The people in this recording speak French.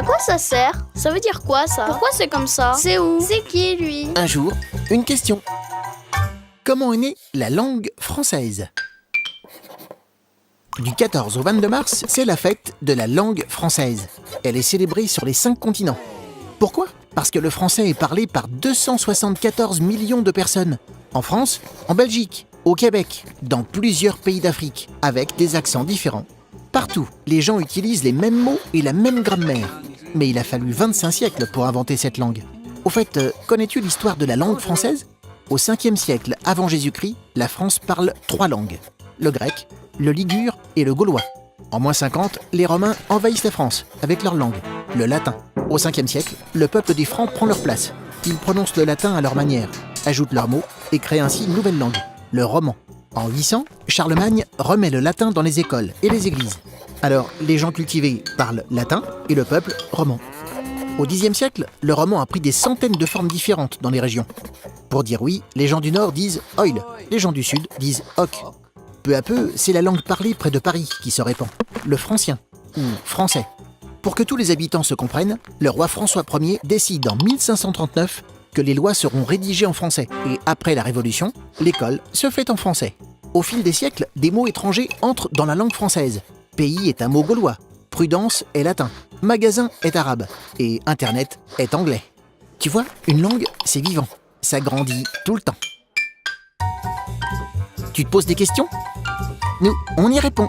À quoi ça sert? Ça veut dire quoi ça? Pourquoi c'est comme ça? C'est où? C'est qui lui? Un jour, une question. Comment est née la langue française? Du 14 au 22 mars, c'est la fête de la langue française. Elle est célébrée sur les 5 continents. Pourquoi? Parce que le français est parlé par 274 millions de personnes. En France, en Belgique, au Québec, dans plusieurs pays d'Afrique, avec des accents différents. Partout, les gens utilisent les mêmes mots et la même grammaire. Mais il a fallu 25 siècles pour inventer cette langue. Au fait, connais-tu l'histoire de la langue française? Au 5e siècle avant Jésus-Christ, la France parle 3 langues. Le grec, le ligure et le gaulois. En moins 50, les Romains envahissent la France avec leur langue, le latin. Au 5e siècle, le peuple des Francs prend leur place. Ils prononcent le latin à leur manière, ajoutent leurs mots et créent ainsi une nouvelle langue, le roman. En 800, Charlemagne remet le latin dans les écoles et les églises. Alors, les gens cultivés parlent latin et le peuple roman. Au Xe siècle, le roman a pris des centaines de formes différentes dans les régions. Pour dire oui, les gens du Nord disent « oil », les gens du Sud disent « hoc ». Peu à peu, c'est la langue parlée près de Paris qui se répand, le francien, ou français. Pour que tous les habitants se comprennent, le roi François Ier décide en 1539 que les lois seront rédigées en français. Et après la Révolution, l'école se fait en français. Au fil des siècles, des mots étrangers entrent dans la langue française. Pays est un mot gaulois, prudence est latin, magasin est arabe, et Internet est anglais. Tu vois, une langue, c'est vivant. Ça grandit tout le temps. Tu te poses des questions? Nous, on y répond.